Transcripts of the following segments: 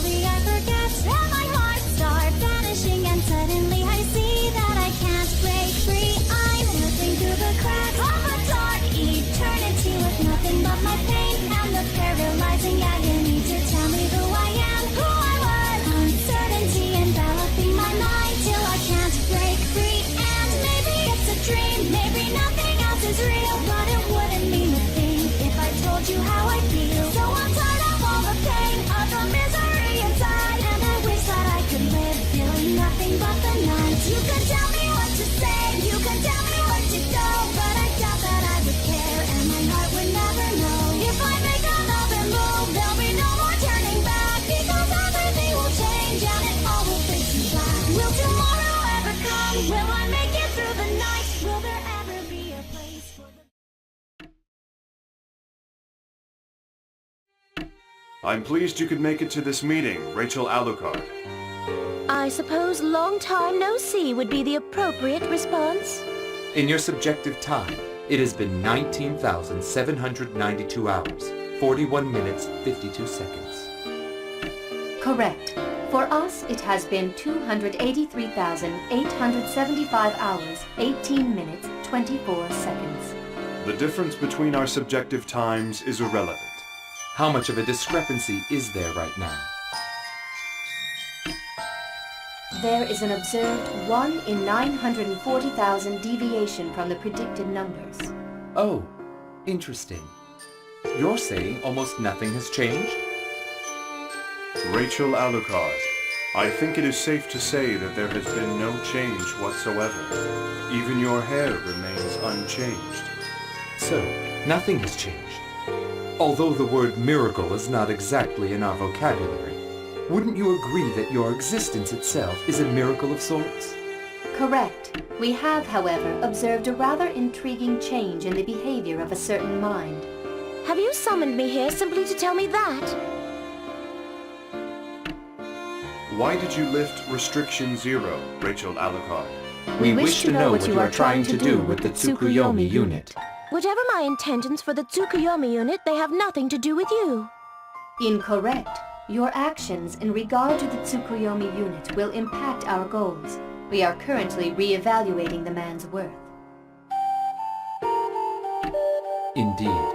maybe I forget, and my heart start vanishing, and suddenly I see that I can't break free. I'm slipping through the cracks of a dark eternity with nothing but my pain and the paralyzing agony to tell me who I am, who I was. Uncertainty enveloping my mind till I can't break free. And maybe it's a dream, maybe nothing else is real, but it wouldn't mean a thing if I told you how I feel. So I'm tired of all the pain, of the misery inside, and I wish that I could live feeling nothing but the night. You could tell me what to say, you could tell me what to do, but I doubt that I would care, and my heart would never know. If I make another move, there'll be no more turning back, because everything will change and it all will fade to black. Will tomorrow ever come? Will I make it through the night? Will there ever be a place for the... I'm pleased you could make it to this meeting, Rachel Alucard. I suppose long time no see would be the appropriate response. In your subjective time, it has been 19,792 hours, 41 minutes, 52 seconds. Correct. For us, it has been 283,875 hours, 18 minutes, 24 seconds. The difference between our subjective times is irrelevant. How much of a discrepancy is there right now? There is an observed 1 in 940,000 deviation from the predicted numbers. Oh, interesting. You're saying almost nothing has changed? Rachel Alucard, I think it is safe to say that there has been no change whatsoever. Even your hair remains unchanged. So, nothing has changed. Although the word miracle is not exactly in our vocabulary, wouldn't you agree that your existence itself is a miracle of sorts? Correct. We have, however, observed a rather intriguing change in the behavior of a certain mind. Have you summoned me here simply to tell me that? Why did you lift Restriction 0, Rachel Alucard? We wish to know what you are trying to do with the Tsukuyomi unit. Whatever my intentions for the Tsukuyomi unit, they have nothing to do with you. Incorrect. Your actions in regard to the Tsukuyomi unit will impact our goals. We are currently re-evaluating the man's worth. Indeed.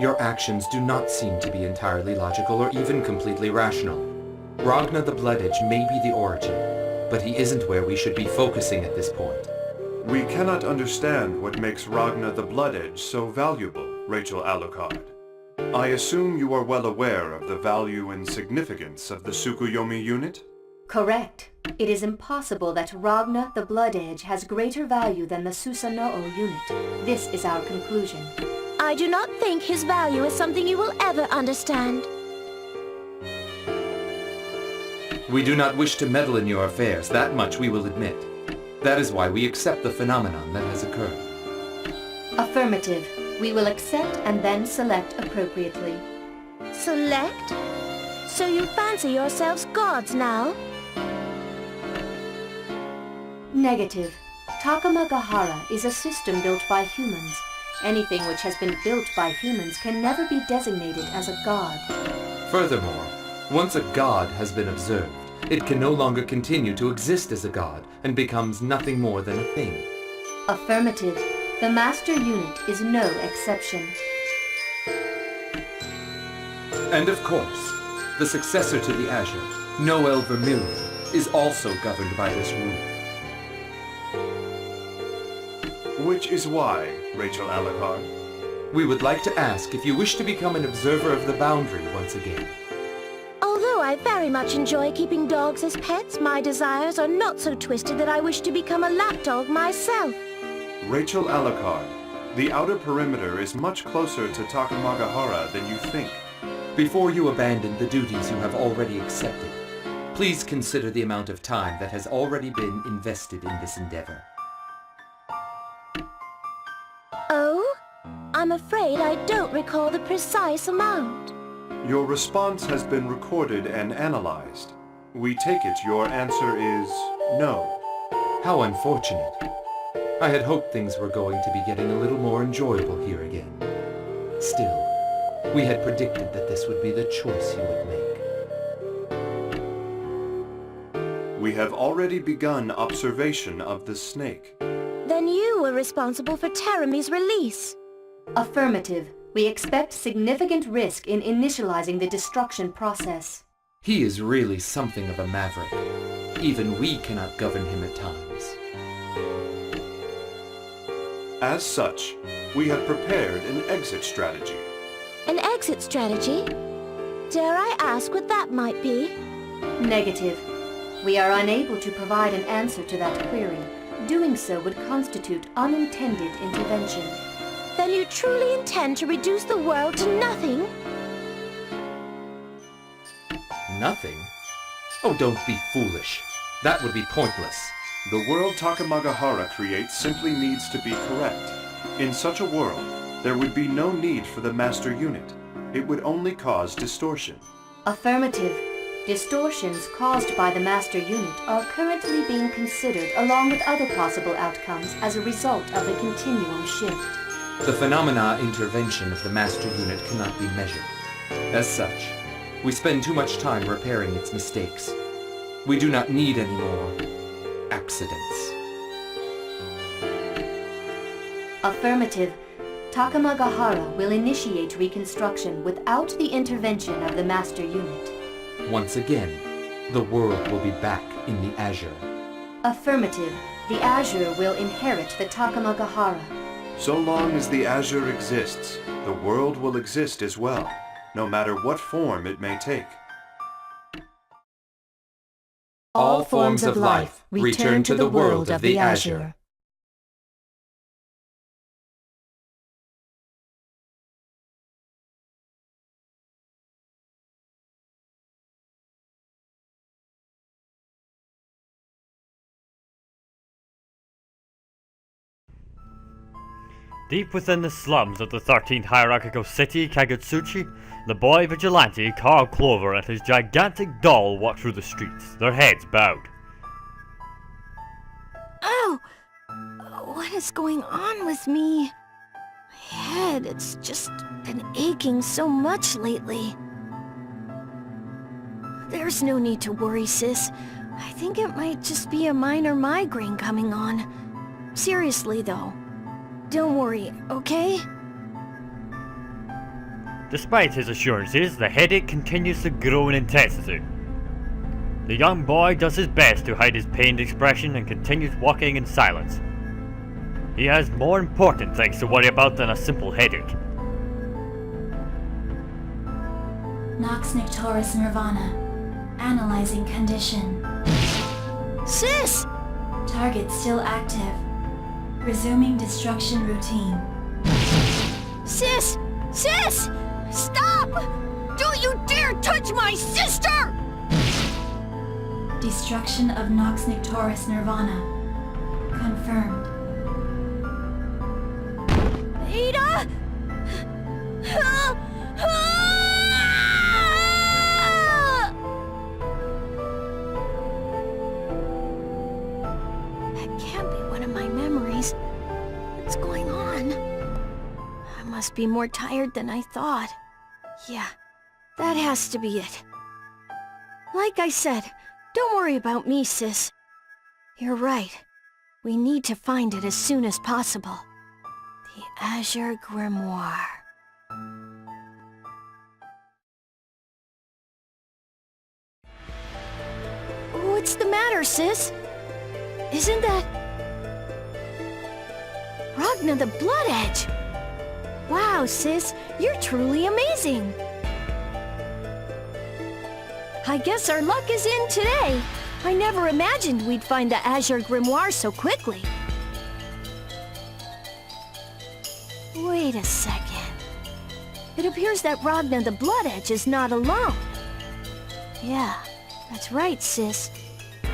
Your actions do not seem to be entirely logical or even completely rational. Ragna the Blood Edge may be the origin, but he isn't where we should be focusing at this point. We cannot understand what makes Ragna the Blood Edge so valuable, Rachel Alucard. I assume you are well aware of the value and significance of the Tsukuyomi unit? Correct. It is impossible that Ragna the Blood Edge has greater value than the Susanoo unit. This is our conclusion. I do not think his value is something you will ever understand. We do not wish to meddle in your affairs, that much we will admit. That is why we accept the phenomenon that has occurred. Affirmative. We will accept and then select appropriately. Select? So you fancy yourselves gods now? Negative. Takamagahara is a system built by humans. Anything which has been built by humans can never be designated as a god. Furthermore, once a god has been observed, it can no longer continue to exist as a god and becomes nothing more than a thing. Affirmative. The master unit is no exception. And of course, the successor to the Azure, Noel Vermilion, is also governed by this rule. Which is why, Rachel Alucard? We would like to ask if you wish to become an observer of the boundary once again. Although I very much enjoy keeping dogs as pets, my desires are not so twisted that I wish to become a lapdog myself. Rachel Alucard, the outer perimeter is much closer to Takamagahara than you think. Before you abandon the duties you have already accepted, please consider the amount of time that has already been invested in this endeavor. Oh? I'm afraid I don't recall the precise amount. Your response has been recorded and analyzed. We take it your answer is no. How unfortunate. I had hoped things were going to be getting a little more enjoyable here again. Still, we had predicted that this would be the choice you would make. We have already begun observation of the snake. Then you were responsible for Terami's release. Affirmative. We expect significant risk in initializing the destruction process. He is really something of a maverick. Even we cannot govern him at times. As such, we have prepared an exit strategy. An exit strategy? Dare I ask what that might be? Negative. We are unable to provide an answer to that query. Doing so would constitute unintended intervention. Then you truly intend to reduce the world to nothing? Nothing? Oh, don't be foolish. That would be pointless. The world Takamagahara creates simply needs to be correct. In such a world, there would be no need for the master unit. It would only cause distortion. Affirmative. Distortions caused by the master unit are currently being considered along with other possible outcomes as a result of the continuum shift. The phenomena intervention of the master unit cannot be measured. As such, we spend too much time repairing its mistakes. We do not need any more accidents. Affirmative. Takamagahara will initiate reconstruction without the intervention of the master unit. Once again, the world will be back in the Azure. Affirmative. The Azure will inherit the Takamagahara. So long as the Azure exists, the world will exist as well, no matter what form it may take. All forms of life return to the world of the Azure. Deep within the slums of the 13th hierarchical city, Kagutsuchi, the boy vigilante Carl Clover and his gigantic doll walk through the streets, their heads bowed. Oh! What is going on with me? My head, it's just been aching so much lately. There's no need to worry, sis. I think it might just be a minor migraine coming on. Seriously, though. Don't worry, okay? Despite his assurances, the headache continues to grow in intensity. The young boy does his best to hide his pained expression and continues walking in silence. He has more important things to worry about than a simple headache. Nox Nictoris Nirvana. Analyzing condition. Sis! Target still active. Resuming destruction routine. Sis! Sis! Stop! Don't you dare touch my sister! Destruction of Nox Nictoris Nirvana. Confirmed. Ada! That can't be one of my memories. What's going on? I must be more tired than I thought. Yeah, that has to be it. Like I said, don't worry about me, sis. You're right. We need to find it as soon as possible. The Azure Grimoire. What's the matter, sis? Isn't that... Ragna the Blood Edge! Wow, sis, you're truly amazing! I guess our luck is in today. I never imagined we'd find the Azure Grimoire so quickly. Wait a second. It appears that Ragna the Blood Edge is not alone. Yeah, that's right, sis.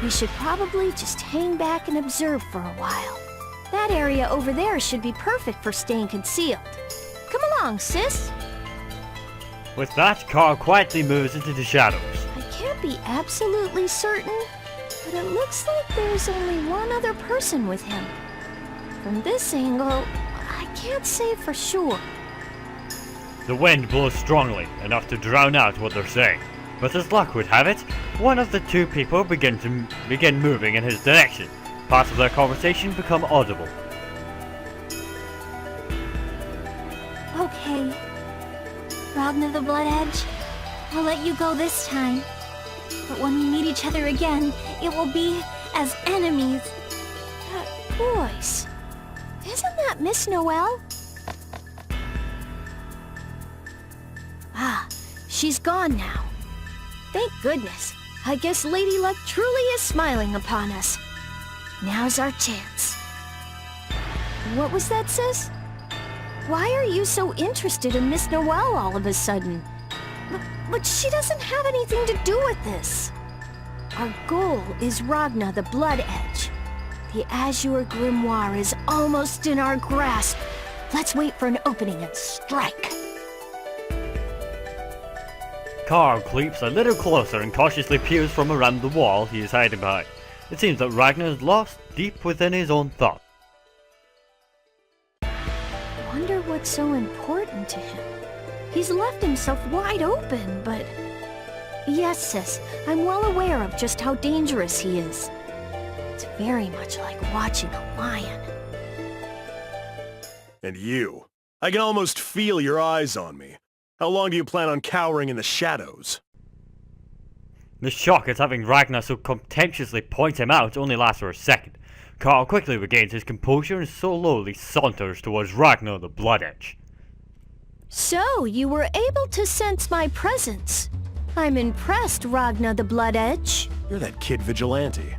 We should probably just hang back and observe for a while. That area over there should be perfect for staying concealed. Come along, sis. With that, Carl quietly moves into the shadows. I can't be absolutely certain, but it looks like there's only one other person with him. From this angle, I can't say for sure. The wind blows strongly, enough to drown out what they're saying. But as luck would have it, one of the two people begin moving in his direction. Parts of their conversation become audible. Okay. Ragnar the Blood Edge, I'll let you go this time. But when we meet each other again, it will be as enemies. That voice. Isn't that Miss Noelle? Ah, she's gone now. Thank goodness. I guess Lady Luck truly is smiling upon us. Now's our chance. What was that, sis? Why are you so interested in Miss Noelle all of a sudden? But she doesn't have anything to do with this. Our goal is Ragna the Blood Edge. The Azure Grimoire is almost in our grasp. Let's wait for an opening and strike. Carl creeps a little closer and cautiously peers from around the wall he is hiding behind. It seems that Ragnar is lost deep within his own thought. Wonder what's so important to him. He's left himself wide open, but... Yes, sis, I'm well aware of just how dangerous he is. It's very much like watching a lion. And you. I can almost feel your eyes on me. How long do you plan on cowering in the shadows? The shock at having Ragnar so contemptuously point him out only lasts for a second. Carl quickly regains his composure and slowly saunters towards Ragnar the Blood Edge. So, you were able to sense my presence. I'm impressed, Ragnar the Blood Edge. You're that kid vigilante.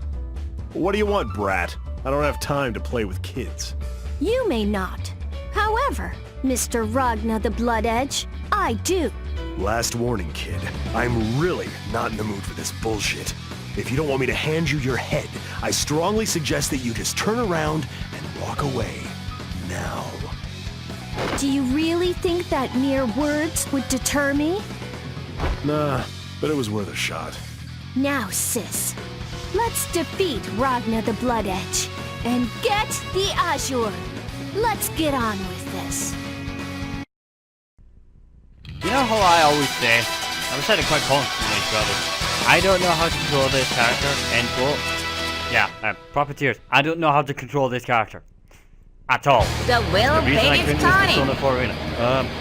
What do you want, brat? I don't have time to play with kids. You may not. However, Mr. Ragnar the Blood Edge, I do. Last warning, kid. I'm really not in the mood for this bullshit. If you don't want me to hand you your head, I strongly suggest that you just turn around and walk away. Now. Do you really think that mere words would deter me? Nah, but it was worth a shot. Now, sis, let's defeat Ragnar the Blood Edge and get the Azure. Let's get on with this. You know how I always say, I've said it quite constantly to others, I don't know how to control this character, end quote. Yeah, Profiteers, I don't know how to control this character. At all. The will The reason I take couldn't its use time. Persona 4 Arena.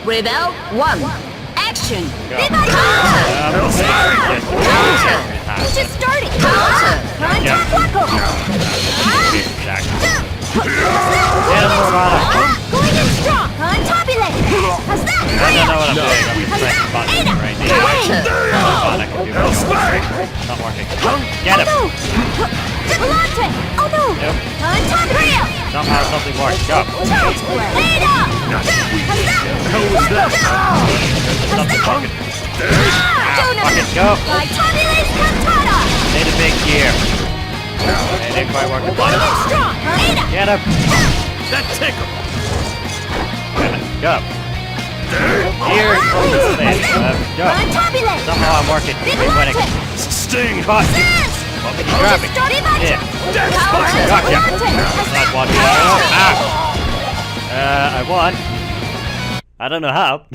Rebel 1. Action. Go. We just started! Yeah. Exactly. Yeah, Going in strong! Untabulate! How's that? I don't know what I'm doing. I'm just pressing buttons right now. I can do that. Not working. Get him! Volante! Oh no! Nope. Untabulate! Somehow something works. Go. Child's play! Lead up! How's that? Something fucking. Fucking go. Untabulate Cantata! Need a big gear. It didn't quite work. Going in strong! Lead up! Get him. That tickle! Go. Here is from the thing. Go. Untabulate! Somehow I'm working. I'm winning. Sting! Fuck. What can you grab me? Yeah. Gotcha. Not one. I won. I don't know how.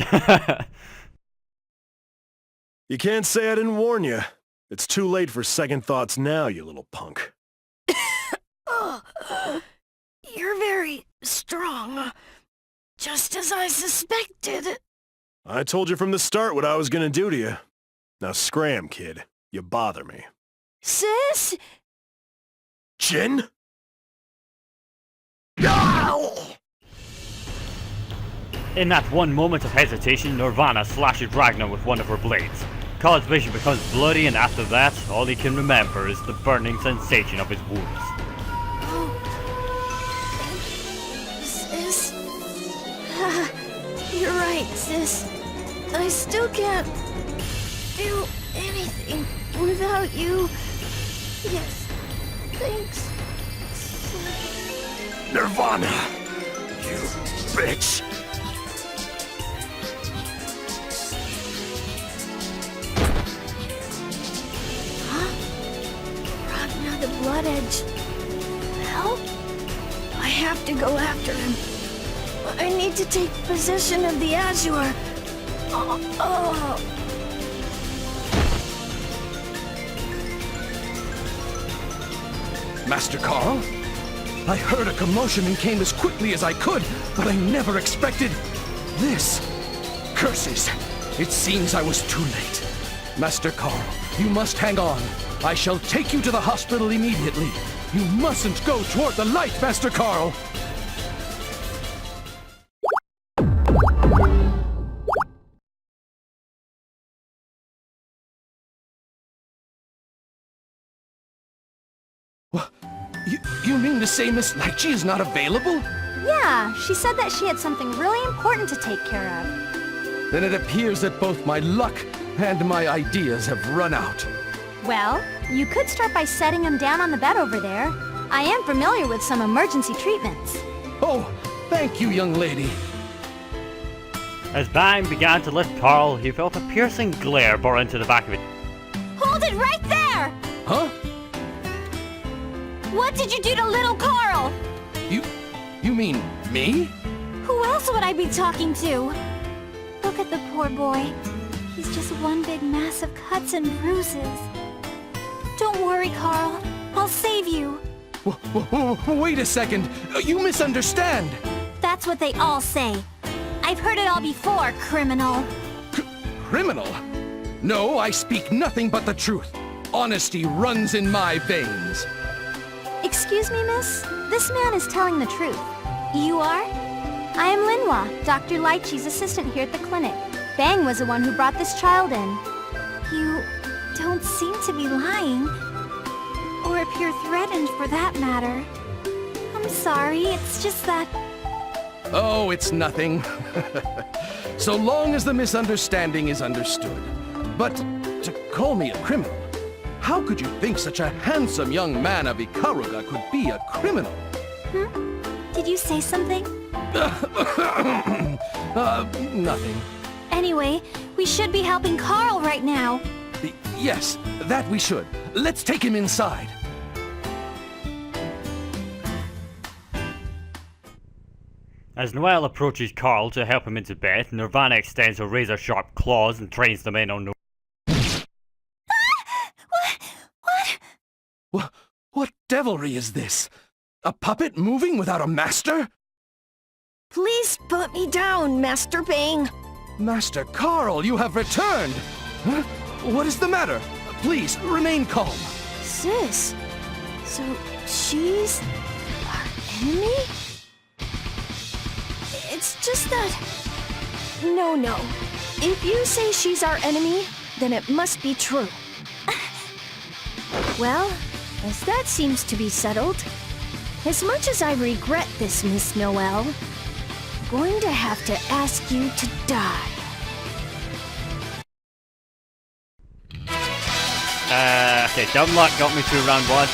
You can't say I didn't warn you. It's too late for second thoughts now, you little punk. You're very strong. Just as I suspected. I told you from the start what I was gonna do to you. Now scram, kid. You bother me. Sis? Jin? In that one moment of hesitation, Nirvana slashes Ragnar with one of her blades. Carl's vision becomes bloody, and after that, all he can remember is the burning sensation of his wounds. Sis? You're right, sis. I still can't do anything without you. Yes, thanks. Nirvana! You bitch! Ragnar the Blood Edge. Help? I have to go after him. I need to take possession of the Azure. Master Carl? I heard a commotion and came as quickly as I could, but I never expected this. Curses! It seems I was too late. Master Carl, you must hang on. I shall take you to the hospital immediately. You mustn't go toward the light, Master Carl! You mean to say Miss Lychee is not available? Yeah, she said that she had something really important to take care of. Then it appears that both my luck and my ideas have run out. Well, you could start by setting him down on the bed over there. I am familiar with some emergency treatments. Oh, thank you, young lady. As Bang began to lift Carl, he felt a piercing glare bore into the back of it. Hold it right there! Huh? What did you do to little Carl? You mean me? Who else would I be talking to? Look at the poor boy. He's just one big mass of cuts and bruises. Don't worry, Carl. I'll save you. Wait a second. You misunderstand. That's what they all say. I've heard it all before, criminal. Criminal? No, I speak nothing but the truth. Honesty runs in my veins. Excuse me, miss? This man is telling the truth. You are? I am Linhua, Dr. Lychee's assistant here at the clinic. Bang was the one who brought this child in. You don't seem to be lying. Or appear threatened, for that matter. I'm sorry, it's just that... Oh, it's nothing. So long as the misunderstanding is understood. But to call me a criminal? How could you think such a handsome young man of Ikaruga could be a criminal? Did you say something? Nothing. Anyway, we should be helping Carl right now. Yes, that we should. Let's take him inside. As Noelle approaches Carl to help him into bed, Nirvana extends her razor-sharp claws and trains them in on Noelle. What devilry is this? A puppet moving without a master? Please put me down, Master Bang. Master Carl, you have returned! Huh? What is the matter? Please, remain calm. Sis, so she's our enemy? It's just that... No. If you say she's our enemy, then it must be true. Well, as that seems to be settled, as much as I regret this, Miss Noelle, I'm going to have to ask you to die. Okay, dumb luck got me through round 1.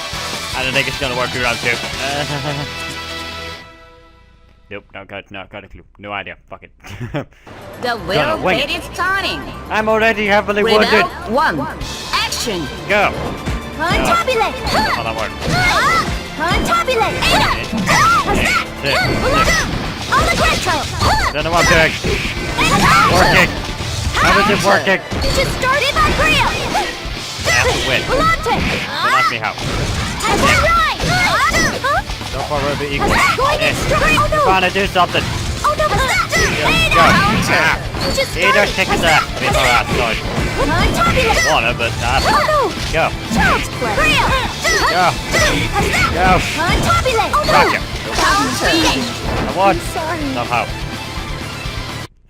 I don't think it's gonna work through round 2. Nope, not got a clue. No idea. Fuck it. The wheel wait. it is turning. I'm already heavily wounded. Rebel 1. Action. Go. Untabulate! Oh, that worked. Untabulate! On the control! Don't know what I'm doing. Working. How is it working? You just started my grill! That's a win. Volante! Don't ask me how. That's right! So far we're the equal. Going in straight! Oh no! Trying to do something. Oh no! Go. Ah. You just He just kick his ass. Before that side. Untabulate! Wanna, but Oh no! Go. Child's play! Grill! Go. Go. Untabulate! Oh no! Gotcha. Counter. I won. Sorry. Somehow.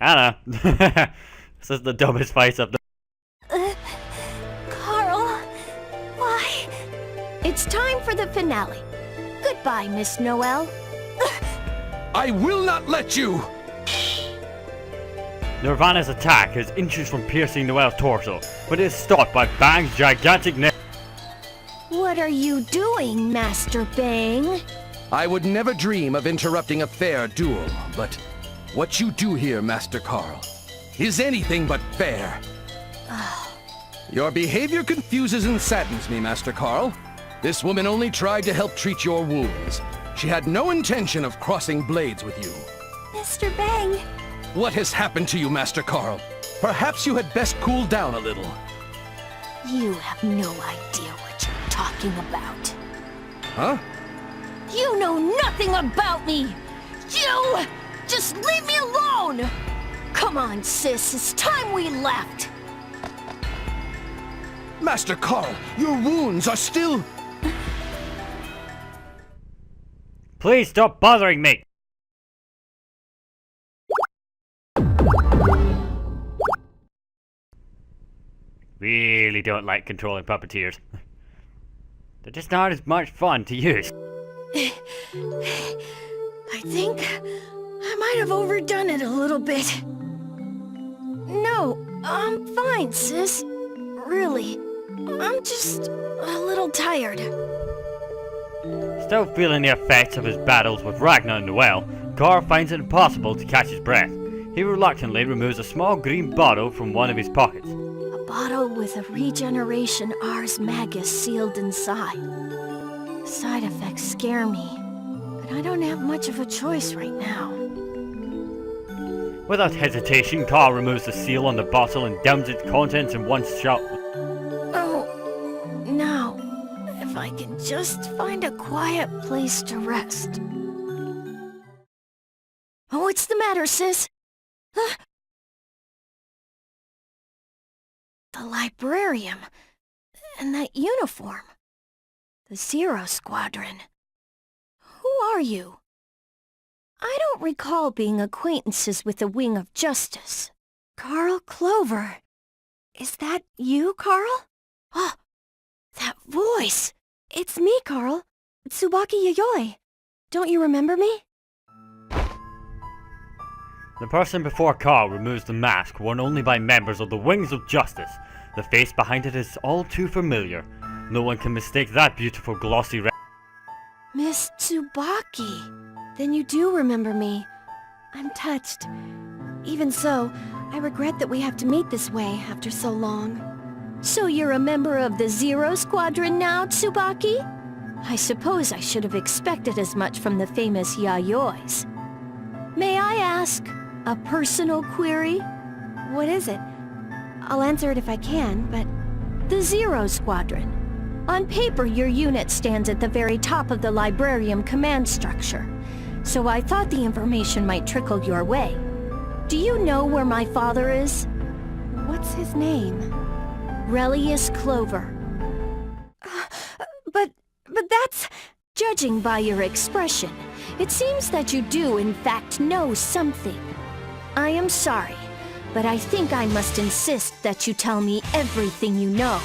Anna. This is the dumbest fight of the... Carl, why? It's time for the finale. Goodbye, Miss Noelle. I will not let you! Nirvana's attack is inches from piercing Noelle's torso, but it is stopped by Bang's gigantic neck. What are you doing, Master Bang? I would never dream of interrupting a fair duel, but what you do here, Master Carl, is anything but fair. Your behavior confuses and saddens me, Master Carl. This woman only tried to help treat your wounds. She had no intention of crossing blades with you. Mr. Bang, What has happened to you, Master Carl? Perhaps you had best cool down a little. you have no idea what you're talking about. Huh? You know nothing about me! You! Just leave me alone! Come on, sis, it's time we left! Master Carl, your wounds are still... Please stop bothering me! Really don't like controlling puppeteers. They're just not as much fun to use. I think I might have overdone it a little bit. No, I'm fine, sis. Really. I'm just a little tired. Still feeling the effects of his battles with Ragnar in the well, Carl finds it impossible to catch his breath. He reluctantly removes a small green bottle from one of his pockets. A bottle with a regeneration Ars Magus sealed inside. Side effects scare me, but I don't have much of a choice right now. Without hesitation, Carl removes the seal on the bottle and dumps its contents in one shot. Oh, now, if I can just find a quiet place to rest. Oh, what's the matter, sis? Huh? The librarian. And that uniform. The Zero Squadron. Who are you? I don't recall being acquaintances with the Wing of Justice. Carl Clover. Is that you, Carl? Oh, that voice. It's me, Carl. Tsubaki Yayoi. Don't you remember me? The person before Carl removes the mask worn only by members of the Wings of Justice. The face behind it is all too familiar. No one can mistake that beautiful glossy red. Miss Tsubaki. Then you do remember me. I'm touched. Even so, I regret that we have to meet this way after so long. So you're a member of the Zero Squadron now, Tsubaki? I suppose I should have expected as much from the famous Yayois. May I ask a personal query? What is it? I'll answer it if I can, but... The Zero Squadron. On paper, your unit stands at the very top of the Librarium command structure, so I thought the information might trickle your way. Do you know where my father is? What's his name? Relius Clover. But that's... Judging by your expression, it seems that you do in fact know something. I am sorry, but I think I must insist that you tell me everything you know.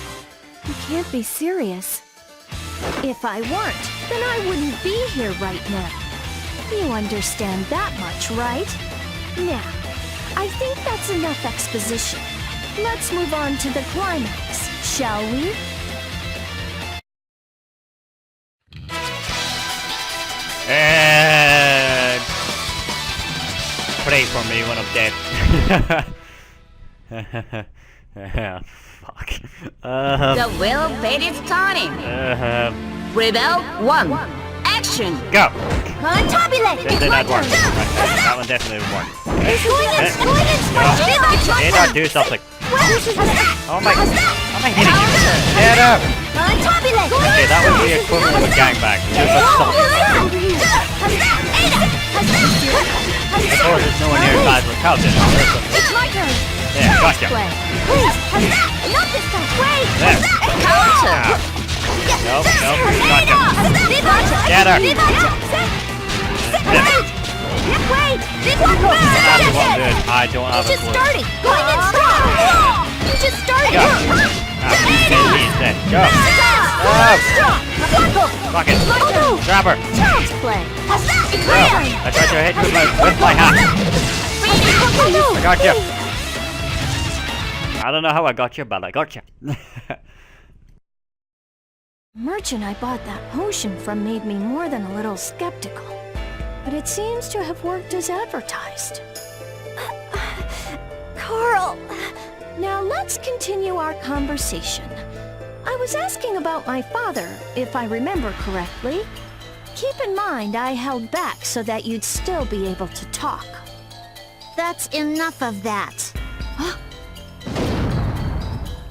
You can't be serious. If I weren't, then I wouldn't be here right now. You understand that much, right? Now, I think that's enough exposition. Let's move on to the climax, shall we? And pray for me when I'm dead. Fuck. The will paid its turning. Rebel 1. Action! Go! Tabile! That did not work. Right, that one definitely would work. Did not do something. Oh my! How am I hitting you? Get up! Okay, that would be equivalent of a gangbang. Just assault. Of course, it's nowhere near as bad as the couch is. It's my turn! Yeah, gotcha. Please! Not this time! Wait! There. Counter! Nope, gotcha. Get her! Wait! That's one good. I don't have a Just clue. started! Going in strong! You just started! Go! He's dead. Go! Fuck it. Grab her! Child's play! I tried to hit you with my hat. I got you. I don't know how I got you, but I got you. Merchant I bought that potion from made me more than a little skeptical. But it seems to have worked as advertised. Carl! Now let's continue our conversation. I was asking about my father, if I remember correctly. Keep in mind I held back so that you'd still be able to talk. That's enough of that.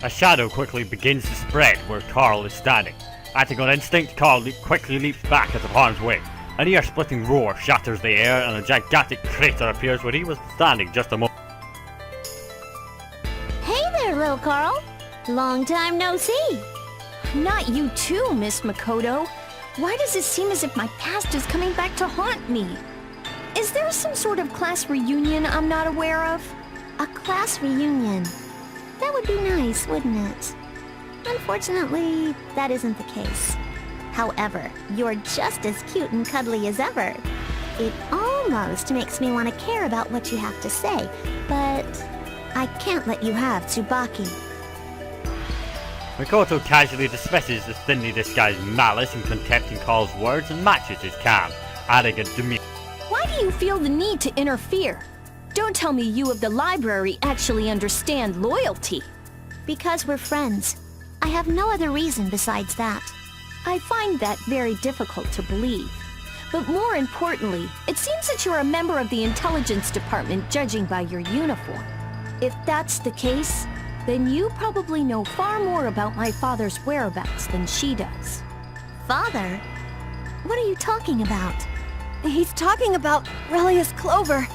A shadow quickly begins to spread where Carl is standing. Acting on instinct, Carl quickly leaps back out of harm's way. An ear-splitting roar shatters the air, and a gigantic crater appears where he was standing just a moment. Hey there, little Carl. Long time no see. Not you too, Miss Makoto. Why does it seem as if my past is coming back to haunt me? Is there some sort of class reunion I'm not aware of? A class reunion. That would be nice, wouldn't it? Unfortunately, that isn't the case. However, you're just as cute and cuddly as ever. It almost makes me want to care about what you have to say, but I can't let you have Tsubaki. Makoto casually dismisses the thinly disguised malice and contempt in Carl's words and matches his calm, adding a demeanor. Why do you feel the need to interfere? Don't tell me you of the library actually understand loyalty. Because we're friends. I have no other reason besides that. I find that very difficult to believe. But more importantly, it seems that you're a member of the intelligence department judging by your uniform. If that's the case, then you probably know far more about my father's whereabouts than she does. Father? What are you talking about? He's talking about Relius Clover.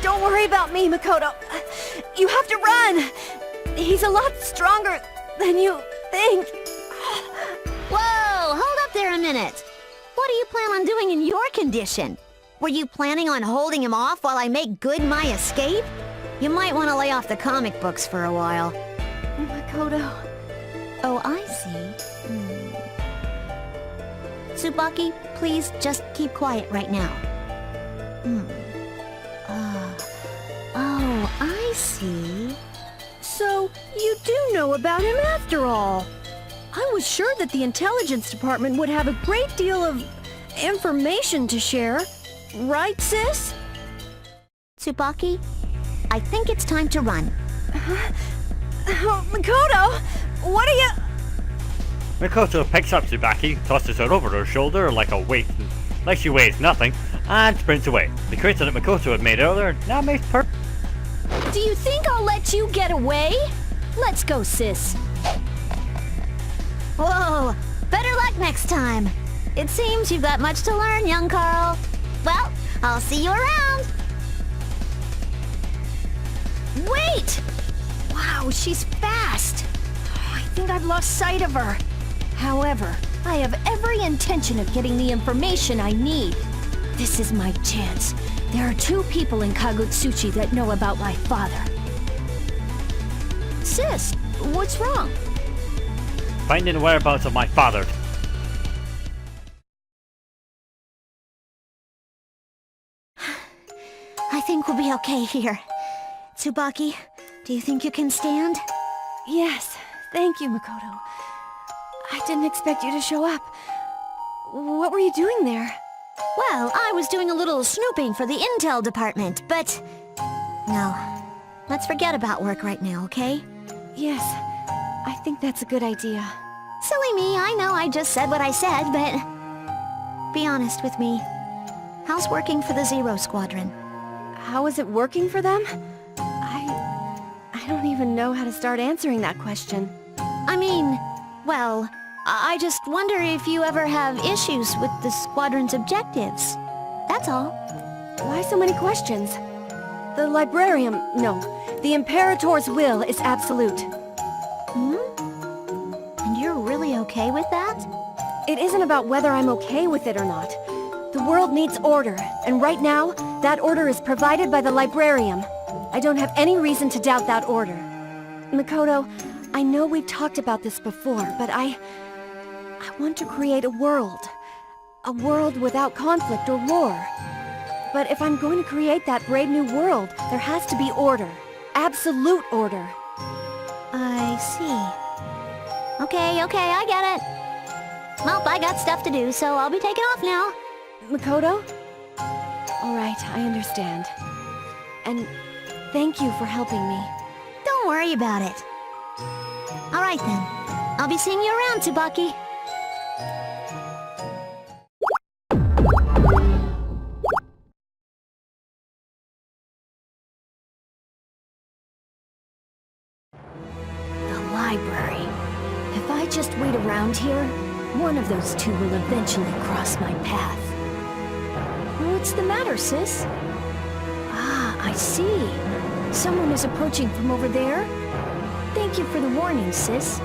Don't worry about me, Makoto. You have to run! He's a lot stronger than you think. Whoa! Hold up there a minute! What do you plan on doing in your condition? Were you planning on holding him off while I make good my escape? You might want to lay off the comic books for a while. Makoto... Oh, I see. Tsubaki, please just keep quiet right now. Oh, I see. So, you do know about him after all. I was sure that the intelligence department would have a great deal of information to share. Right, sis? Tsubaki, I think it's time to run. Oh, Makoto! What are you... Makoto picks up Tsubaki, tosses her over her shoulder like she weighs nothing, and sprints away. The crater that Makoto had made earlier now makes perfect. Do you think I'll let you get away? Let's go, sis. Whoa! Better luck next time. It seems you've got much to learn, young Carl. Well, I'll see you around. Wait! Wow, she's fast. I think I've lost sight of her. However, I have every intention of getting the information I need. This is my chance. There are 2 people in Kagutsuchi that know about my father. Sis, what's wrong? Finding the whereabouts of my father. I think we'll be okay here. Tsubaki, do you think you can stand? Yes, thank you, Makoto. I didn't expect you to show up. What were you doing there? Well, I was doing a little snooping for the intel department, but... No. Let's forget about work right now, okay? Yes, I think that's a good idea. Silly me, I know I just said what I said, but... Be honest with me. How's working for the Zero Squadron? How is it working for them? I don't even know how to start answering that question. I mean, well, I just wonder if you ever have issues with the squadron's objectives. That's all. Why so many questions? The librarian... No. The Imperator's will is absolute. And you're really okay with that? It isn't about whether I'm okay with it or not. The world needs order, and right now, that order is provided by the librarian. I don't have any reason to doubt that order. Makoto, I know we've talked about this before, but I want to create a world. A world without conflict or war. But if I'm going to create that brave new world, there has to be order. Absolute order. I see. Okay, I get it. Well, I got stuff to do, so I'll be taking off now. Makoto? All right, I understand. And thank you for helping me. Don't worry about it. All right then. I'll be seeing you around, Tsubaki. The library. If I just wait around here, one of those two will eventually cross my path. What's the matter, sis? Ah, I see. Someone is approaching from over there. Thank you for the warning, sis.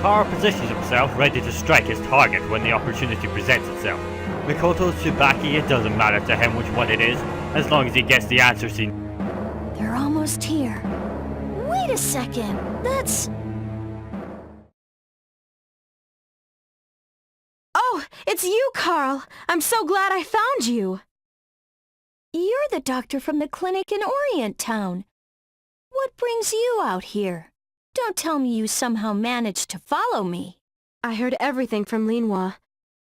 Carl positions himself ready to strike his target when the opportunity presents itself. Mikoto Tsubaki, it doesn't matter to him which one it is, as long as he gets the answers he... They're almost here. Wait a second. That's... Oh, it's you, Carl! I'm so glad I found you! You're the doctor from the clinic in Orient Town. What brings you out here? Don't tell me you somehow managed to follow me. I heard everything from Linhua.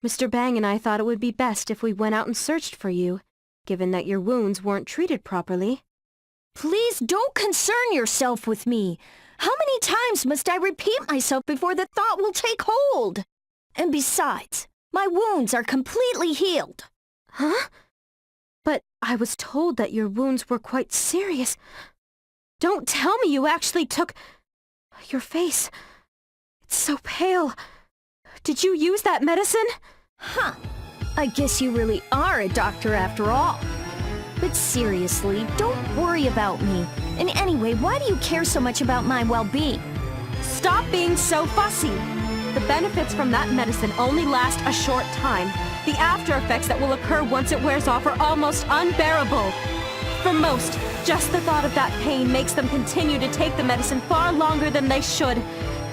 Mr. Bang and I thought it would be best if we went out and searched for you, given that your wounds weren't treated properly. Please don't concern yourself with me. How many times must I repeat myself before the thought will take hold? And besides, my wounds are completely healed. Huh? But I was told that your wounds were quite serious. Don't tell me you actually took... Your face... It's so pale. Did you use that medicine? Huh. I guess you really are a doctor after all. But seriously, don't worry about me. And anyway, why do you care so much about my well-being? Stop being so fussy. The benefits from that medicine only last a short time. The after effects that will occur once it wears off are almost unbearable. For most, just the thought of that pain makes them continue to take the medicine far longer than they should.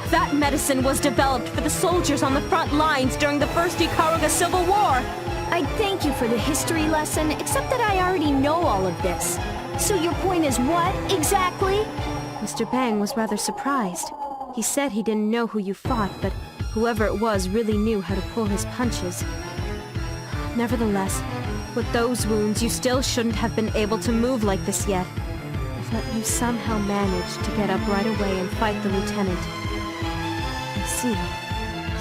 That medicine was developed for the soldiers on the front lines during the First Ikaruga Civil War. I thank you for the history lesson, except that I already know all of this. So your point is what, exactly? Mr. Bang was rather surprised. He said he didn't know who you fought, but whoever it was really knew how to pull his punches. Nevertheless, with those wounds, you still shouldn't have been able to move like this yet. But you somehow managed to get up right away and fight the lieutenant. I see.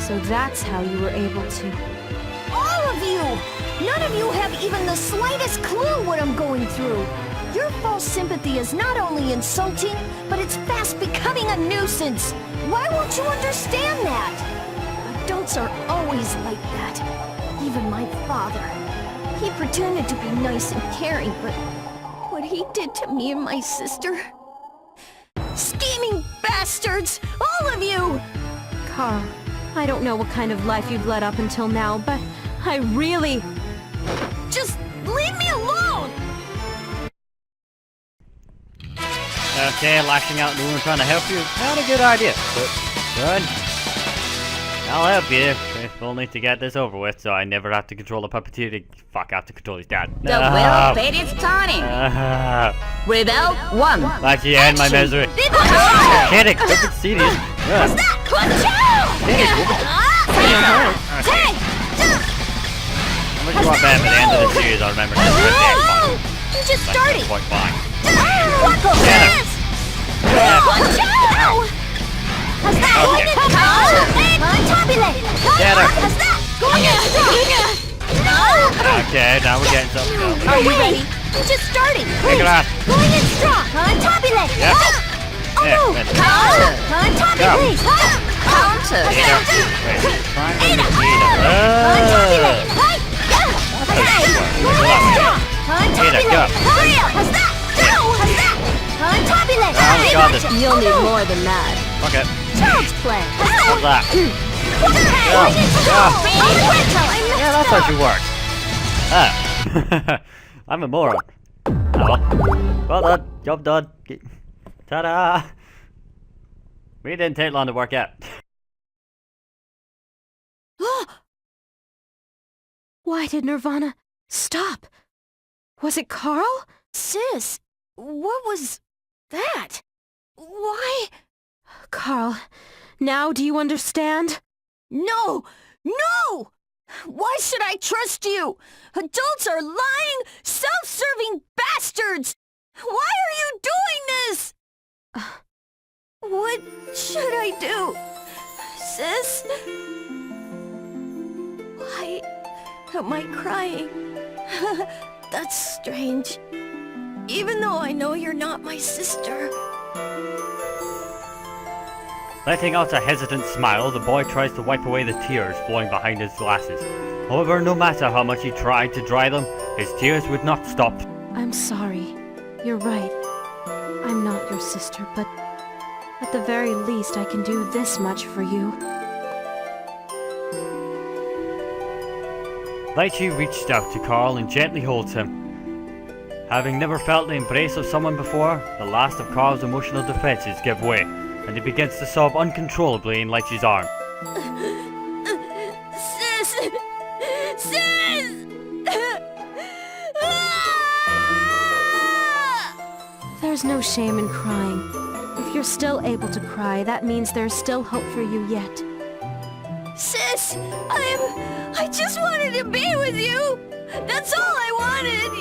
So that's how you were able to... All of you! None of you have even the slightest clue what I'm going through. Your false sympathy is not only insulting, but it's fast becoming a nuisance. Why won't you understand that? Adults are always like that. Even my father. He pretended to be nice and caring, but what he did to me and my sister... Scheming bastards! All of you! Carl, I don't know what kind of life you've led up until now, but I really... Just leave me alone! Okay, lashing out at the woman trying to help you. Not a good idea, but good. I'll help you, if only to get this over with, so I never have to control a puppeteer to... Fuck, I have to control his dad. The will fate is turning. Rebel 1. Actually, end my misery. Kidding, stupid serious. What's that? Hey! How much you want them at the end of the series? I'll remember this. You just started! Point fine. What the this? How's that? Get her. How's that? Going in strong! No! Okay, now we're getting something else. Are you ready? You just started! Take it off. Going in strong! On top of it! Yep. Yeah, On top of it! Counter. Eat her. Wait, try and eat her. On top of it! Okay! Going in strong! On top of it! Go. Hurry up! How's that? Go! How's that? On top of it! Oh, got this. You'll need more than that. Okay. Child's play! What's that? Going in strong! Yeah, that's how she works. Ah. I'm a moron. Oh. Well done. Job done. Ta-da! We didn't take long to work out. Why did Nirvana stop? Was it Carl? Sis, what was that? Why? Carl, now do you understand? No! No! Why should I trust you? Adults are lying, self-serving bastards! Why are you doing this? What should I do? Sis? Why am I crying? That's strange. Even though I know you're not my sister. Letting out a hesitant smile, the boy tries to wipe away the tears flowing behind his glasses. However, no matter how much he tried to dry them, his tears would not stop. I'm sorry. You're right. I'm not your sister, but at the very least I can do this much for you. Lychee reached out to Carl and gently holds him. Having never felt the embrace of someone before, the last of Carl's emotional defenses give way, and he begins to sob uncontrollably in Lychee's arm. Sis! Sis! There's no shame in crying. If you're still able to cry, that means there's still hope for you yet. Sis! I just wanted to be with you! That's all I wanted!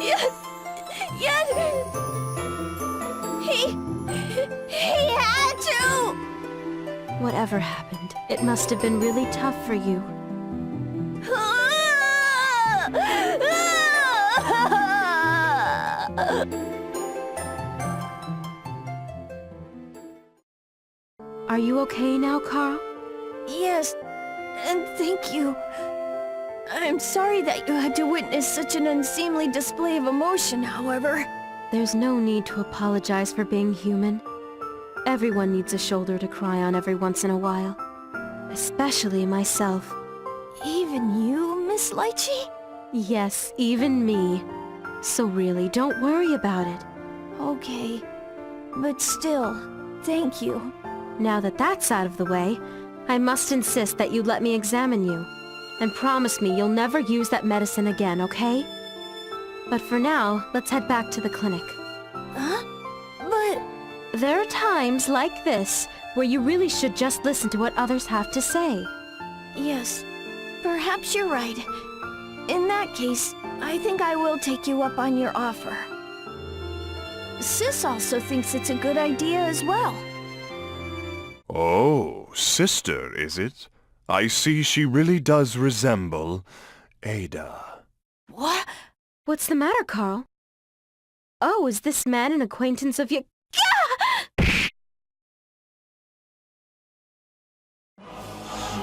Yet... He had to! Whatever happened, it must have been really tough for you. Are you okay now, Carl? Yes, and thank you. I'm sorry that you had to witness such an unseemly display of emotion, however. There's no need to apologize for being human. Everyone needs a shoulder to cry on every once in a while. Especially myself. Even you, Miss Lychee? Yes, even me. So really, don't worry about it. Okay, but still, thank you. Now that that's out of the way, I must insist that you let me examine you. And promise me you'll never use that medicine again, okay? But for now, let's head back to the clinic. Huh? But... There are times like this where you really should just listen to what others have to say. Yes, perhaps you're right. In that case, I think I will take you up on your offer. Sis also thinks it's a good idea as well. Oh, sister, is it? I see she really does resemble Ada. What? What's the matter, Carl? Oh, is this man an acquaintance of you?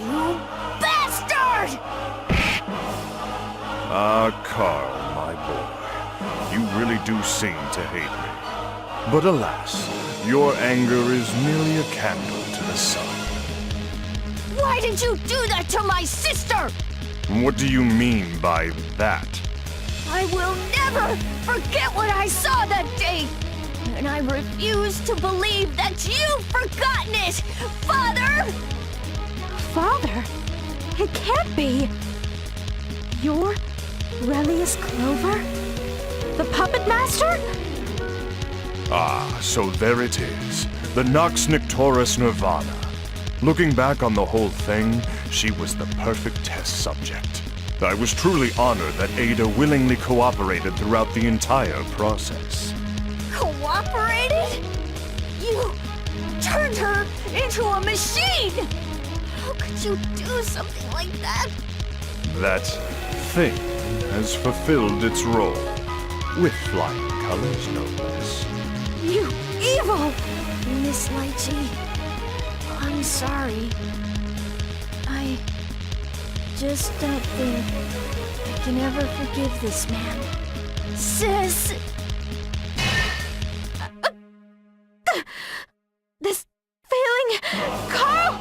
You bastard! Ah, Carl, my boy. You really do seem to hate me. But alas, your anger is merely a candle to the sun. Why did you do that to my sister? What do you mean by that? I will never forget what I saw that day! And I refuse to believe that you've forgotten it! Father! Father? It can't be! You're Relius Clover? The Puppet Master? Ah, so there it is. The Nox Nictoris Nirvana. Looking back on the whole thing, she was the perfect test subject. I was truly honored that Ada willingly cooperated throughout the entire process. Cooperated? You turned her into a machine! How could you do something like that? That thing has fulfilled its role. With flying colors, no less. You evil! Miss Lychee, I'm sorry. I just don't think I can ever forgive this man. Sis! This feeling... Carl!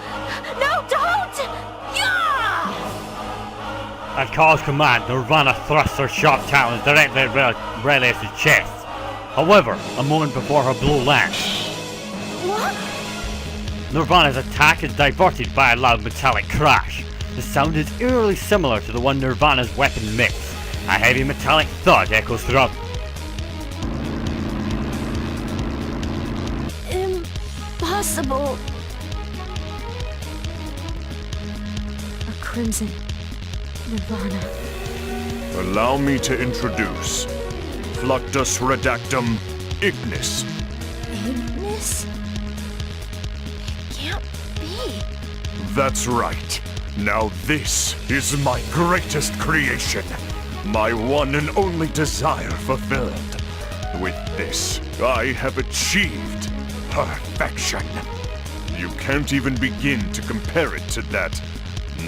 No, don't! Yeah! At Carl's command, Nirvana thrust her sharp talons directly at Relius' chest. However, a moment before her blow lands, What? Nirvana's attack is diverted by a loud metallic crash. The sound is eerily similar to the one Nirvana's weapon makes. A heavy metallic thud echoes throughout. Impossible. A crimson Nirvana. Allow me to introduce Fluctus Redactum Ignis. Ignis? It can't be. That's right. Now this is my greatest creation. My one and only desire fulfilled. With this, I have achieved perfection. You can't even begin to compare it to that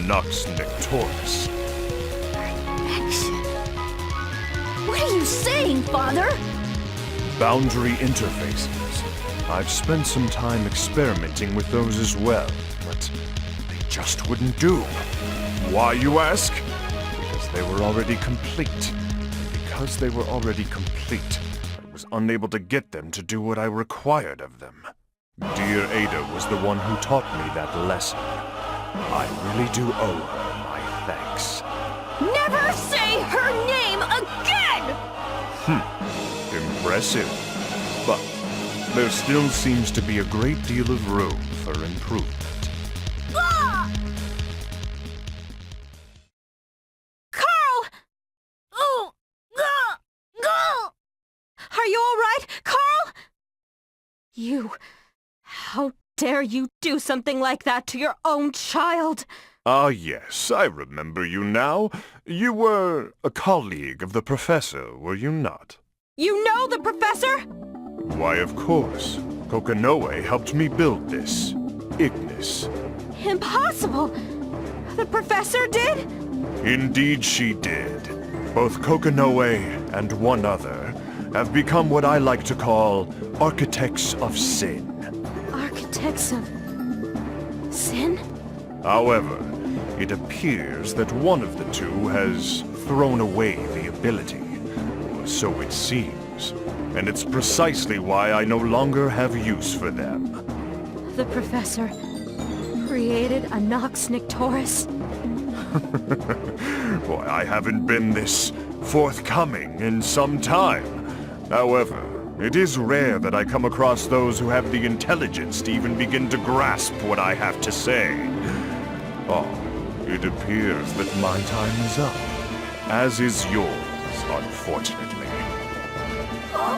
Nox Nectoris. Action. What are you saying, Father? Boundary interfaces. I've spent some time experimenting with those as well, but they just wouldn't do. Why, you ask? Because they were already complete. And because they were already complete, I was unable to get them to do what I required of them. Dear Ada was the one who taught me that lesson. I really do owe her my thanks. Never say her name again! Impressive. But there still seems to be a great deal of room for improvement. Ah! Carl! Oh! Ah! Ah! Are you all right, Carl? You... How dare you do something like that to your own child? Ah, yes, I remember you now. You were a colleague of the professor, were you not? You know the professor? Why, of course. Kokanoe helped me build this. Ignis. Impossible! The professor did? Indeed she did. Both Kokanoe and one other have become what I like to call architects of sin. Architects of... sin? However, it appears that one of the two has thrown away the ability. Or so it seems. And it's precisely why I no longer have use for them. The professor created a Nox Nectoris? Why, I haven't been this forthcoming in some time. However, it is rare that I come across those who have the intelligence to even begin to grasp what I have to say. Oh, it appears that my time is up. As is yours, unfortunately. Oh,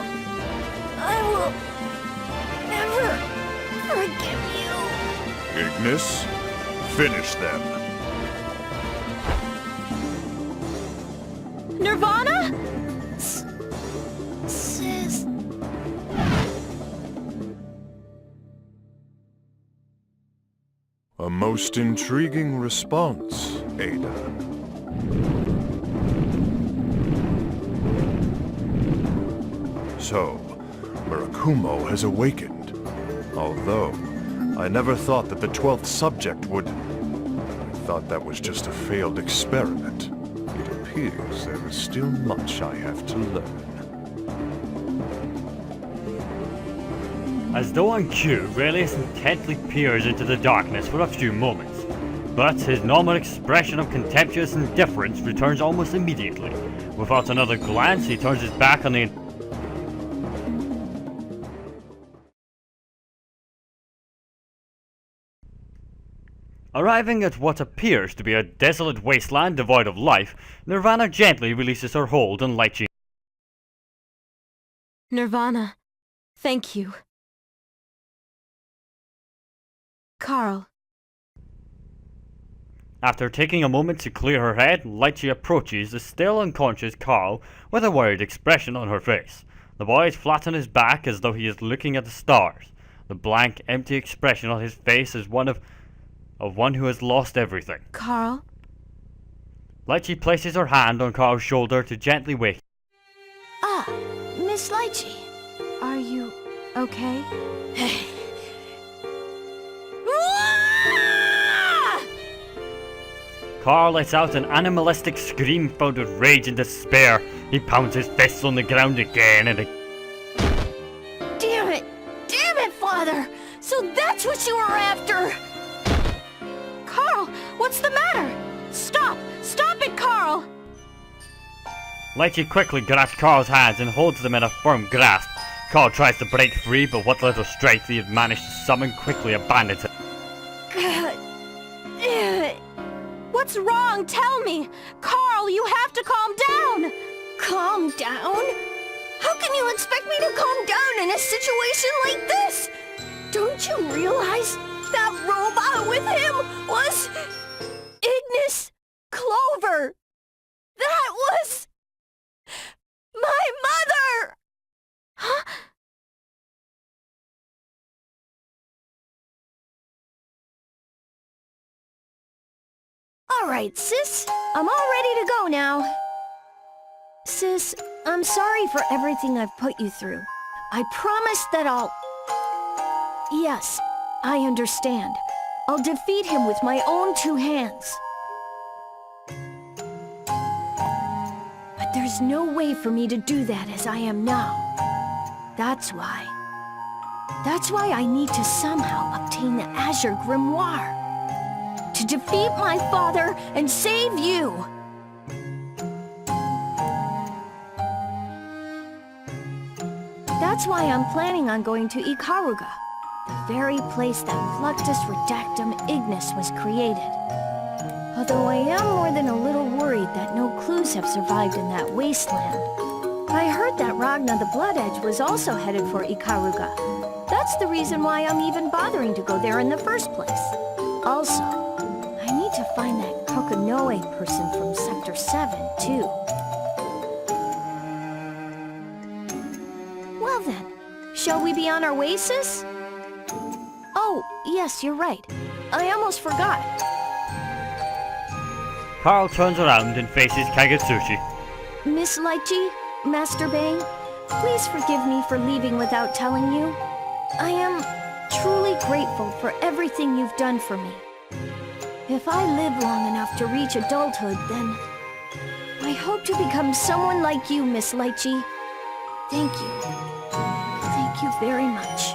I will never forgive you. Ignis, finish them. Nirvana? Sis. A most intriguing response, Ada. So, Murakumo has awakened. Although, I never thought that the 12th subject would... I thought that was just a failed experiment. It appears there is still much I have to learn. As though on cue, Relius intently peers into the darkness for a few moments, but his normal expression of contemptuous indifference returns almost immediately. Without another glance, he turns his back on the... Arriving at what appears to be a desolate wasteland devoid of life, Nirvana gently releases her hold on Lychee. Nirvana, thank you. Carl. After taking a moment to clear her head, Lychee approaches the still unconscious Carl with a worried expression on her face. The boy is flat on his back as though he is looking at the stars. The blank, empty expression on his face is one of one who has lost everything. Carl? Lychee places her hand on Carl's shoulder to gently wake. Ah, Miss Lychee. Are you okay? Carl lets out an animalistic scream filled with rage and despair. He pounds his fists on the ground again and again. Damn it! Damn it, Father! So that's what you were after! Carl, what's the matter? Stop! Stop it, Carl! Lychee quickly grabs Carl's hands and holds them in a firm grasp. Carl tries to break free, but what little strength he had managed to summon quickly abandons it. God damn it! What's wrong? Tell me! Carl, you have to calm down! Calm down? How can you expect me to calm down in a situation like this? Don't you realize that robot with him was Ignis Clover? That was my mother! Huh? All right, sis. I'm all ready to go now. Sis, I'm sorry for everything I've put you through. I promise that I'll... Yes, I understand. I'll defeat him with my own 2 hands. But there's no way for me to do that as I am now. That's why I need to somehow obtain the Azure Grimoire. To defeat my father and save you! That's why I'm planning on going to Ikaruga, the very place that Fluctus Redactum Ignis was created. Although I am more than a little worried that no clues have survived in that wasteland. I heard that Ragna the Blood Edge was also headed for Ikaruga. That's the reason why I'm even bothering to go there in the first place. Also, I need to find that Kokonoe person from Sector 7, too. Well then, shall we be on our way, sis? Oh, yes, you're right. I almost forgot. Carl turns around and faces Kagetsuchi. Miss Lychee, Master Bang, please forgive me for leaving without telling you. I am truly grateful for everything you've done for me. If I live long enough to reach adulthood, then I hope to become someone like you, Miss Lychee. Thank you. Thank you very much.